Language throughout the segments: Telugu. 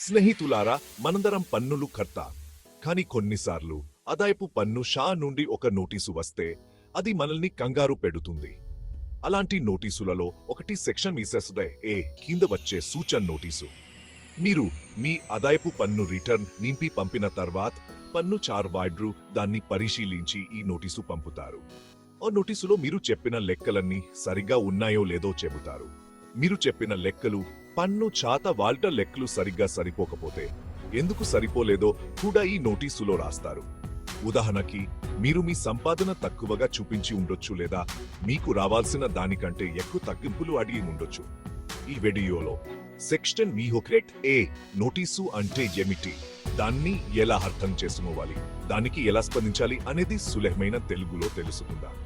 స్నేహితులారా, మనందరం పన్నులు కర్తా. కానీ కొన్నిసార్లు ఆదాయపు పన్ను షా నుండి ఒక నోటీసు వస్తే అది మనల్ని కంగారు పెడుతుంది. అలాంటి నోటీసులలో ఒకటి సెక్షన్ మిసెస్డే ఏ కింద వచ్చే సూచన నోటీసు. మీరు మీ ఆదాయపు పన్ను రిటర్న్ నింపి పంపిన తర్వాత పన్ను చార్వాడ్రు దాన్ని పరిశీలించి ఈ నోటీసు పంపుతారు. ఆ నోటీసులో మీరు చెప్పిన లెక్కలన్నీ సరిగ్గా ఉన్నాయో లేదో చెబుతారు. మీరు చెప్పిన లెక్కలు పన్ను చాత వాల్ట లెక్కలు సరిగ్గా సరిపోకపోతే ఎందుకు సరిపోలేదో కూడా ఈ నోటీసులో రాస్తారు. ఉదాహరణకి, మీరు మీ సంపాదన తక్కువగా చూపించి ఉండొచ్చు లేదా మీకు రావాల్సిన దానికంటే ఎక్కువ తగ్గింపులు అడిగి ఉండొచ్చు. ఈ వీడియోలో సెక్షన్ మిహోక్రెట్ ఏ నోటీసు అంటే ఏమిటి, దాన్ని ఎలా అర్థం చేసుకోవాలి, దానికి ఎలా స్పందించాలి అనేది సులభమైన తెలుగులో తెలుసుకుందాం.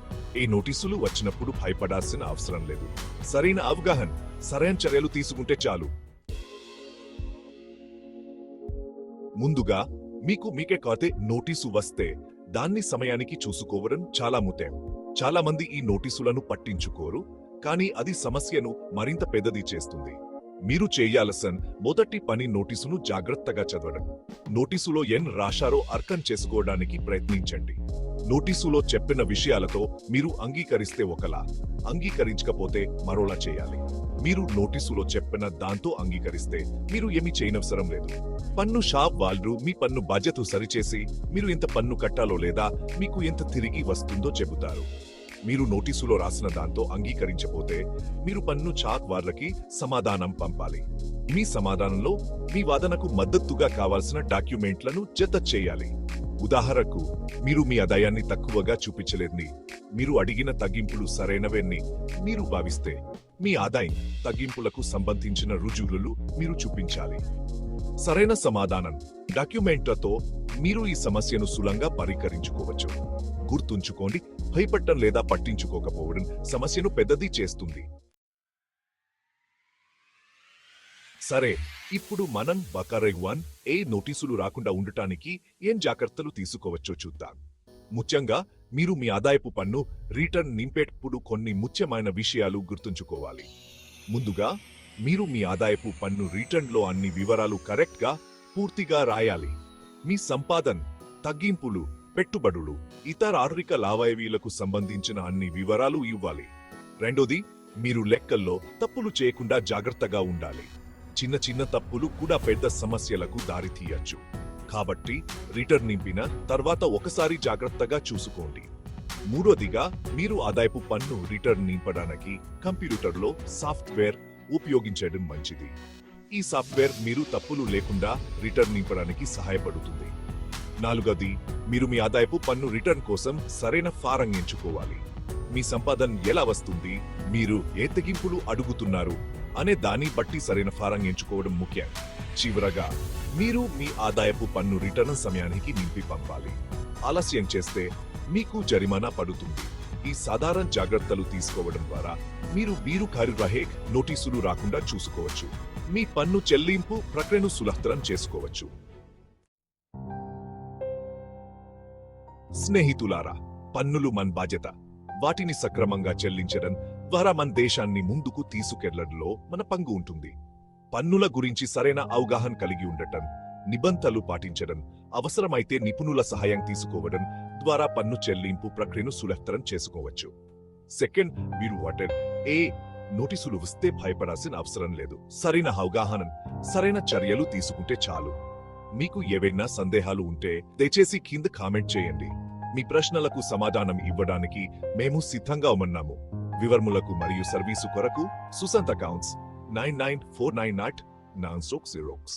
ఈ నోటీసులు వచ్చినప్పుడు భయపడాల్సిన అవసరం లేదు. సరైన అవగాహన, సరైన చర్యలు తీసుకుంటే చాలు. ముందుగా మీకే కాతే నోటీసు వస్తే దాన్ని సమయానికి చూసుకోవడం చాలా ముఖ్యం. చాలా మంది ఈ నోటీసులను పట్టించుకోరు, కానీ అది సమస్యను మరింత పెద్దది చేస్తుంది. మీరు చేయాల్సిన మొదటి పని నోటీసును జాగ్రత్తగా చదవడం. నోటీసులో ఏం రాశారో అర్థం చేసుకోవడానికి ప్రయత్నించండి. నోటీసులో చెప్పిన విషయాలతో మీరు అంగీకరిస్తే ఒకలా, అంగీకరించకపోతే మరోలా చేయాలి. మీరు నోటీసులో చెప్పిన దాంతో అంగీకరిస్తే మీరు ఏమీ చేయనవసరం లేదు. పన్ను షాప్ వాళ్ళు మీ పన్ను బాధ్యత సరిచేసి మీరు ఎంత పన్ను కట్టాలో లేదా మీకు ఎంత తిరిగి వస్తుందో చెబుతారు. మీరు నోటీసులో రాసిన దాంతో అంగీకరించకపోతే మీరు పన్ను చాక్ వాళ్ళకి సమాధానం పంపాలి. మీ సమాధానంలో మీ వాదనకు మద్దతుగా కావాల్సిన డాక్యుమెంట్లను జత చేయాలి. ఉదాహరణకు, మీరు మీ ఆదాయాన్ని తక్కువగా చూపించలేదని, మీరు అడిగిన తగ్గింపులు సరైనవని మీరు భావిస్తే మీ ఆదాయం తగ్గింపులకు సంబంధించిన రుజువులు మీరు చూపించాలి. సరైన సమాధానం డాక్యుమెంట్లతో మీరు ఈ సమస్యను సులభంగా పరిష్కరించుకోవచ్చు. గుర్తుంచుకోండి, భయపడటం లేదా పట్టించుకోకపోవడం సమస్యను పెద్దది చేస్తుంది. సరే, ఇప్పుడు మనం బకారై 1 ఏ నోటీసులు రాకుండా ఉండటానికి ఏం జాగ్రత్తలు తీసుకోవచ్చో చూద్దాం. ముఖ్యంగా మీరు మీ ఆదాయపు పన్ను రిటర్న్ నింపేటప్పుడు కొన్ని ముఖ్యమైన విషయాలు గుర్తుంచుకోవాలి. ముందుగా, మీరు మీ ఆదాయపు పన్ను రిటర్న్లో అన్ని వివరాలు కరెక్ట్గా పూర్తిగా రాయాలి. మీ సంపాదన, తగ్గింపులు, పెట్టుబడులు, ఇతర ఆర్థిక లావాదేవీలకు సంబంధించిన అన్ని వివరాలు ఇవ్వాలి. రెండోది, మీరు లెక్కల్లో తప్పులు చేయకుండా జాగ్రత్తగా ఉండాలి. చిన్న చిన్న తప్పులు కూడా పెద్ద సమస్యలకు దారితీయచ్చు. కాబట్టి రిటర్న్ నింపిన తర్వాత ఒకసారి జాగ్రత్తగా చూసుకోండి. మూడోదిగా, మీరు ఆదాయపు పన్ను రిటర్న్ నింపడానికి కంప్యూటర్లో సాఫ్ట్వేర్ ఉపయోగించడం మంచిది. ఈ సాఫ్ట్వేర్ మీరు తప్పులు లేకుండా రిటర్న్ నింపడానికి సహాయపడుతుంది. నాలుగోది, మీరు మీ ఆదాయపు పన్ను రిటర్న్ కోసం సరైన ఫారం ఎంచుకోవాలి. మీ సంపాదన ఎలా వస్తుంది, మీరు ఏ తగ్గింపులు అడుగుతున్నారు అనే దాన్ని బట్టి సరైన ఫారం ఎంచుకోవడం ముఖ్యం. చివరగా, మీరు మీ ఆదాయపు పన్ను రిటర్న్ సమయానికి నింపి పంపాలి. ఆలస్యం చేస్తే మీకు జరిమానా పడుతుంది. ఈ సాధారణ జాగ్రత్తలు తీసుకోవడం ద్వారా మీరు కార్యవాహక నోటీసులు రాకుండా చూసుకోవచ్చు. మీ పన్ను చెల్లింపు ప్రక్రియను సులభతరం చేసుకోవచ్చు. స్నేహితులారా, పన్నులు మన బాధ్యత. వాటిని సక్రమంగా చెల్లించడం ద్వారా మన దేశాన్ని ముందుకు తీసుకెళ్లడంలో మన పంగు ఉంటుంది. పన్నుల గురించి సరైన అవగాహన కలిగి ఉండటం, నిబంధనలు పాటించడం, అవసరమైతే నిపుణుల సహాయం తీసుకోవడం ద్వారా పన్ను చెల్లింపు ప్రక్రియను సులభతరం చేసుకోవచ్చు. సెకండ్, మీరు ఏ నోటీసులు వస్తే భయపడాల్సిన అవసరం లేదు. సరైన అవగాహన, సరైన చర్యలు తీసుకుంటే చాలు. మీకు ఏవైనా సందేహాలు ఉంటే దయచేసి కింద కామెంట్ చేయండి. మీ ప్రశ్నలకు సమాధానం ఇవ్వడానికి మేము సిద్ధంగా ఉన్నాము. వివరములకు మరియు సర్వీసు కొరకు సుసంత్ అకౌంట్స్ 99490960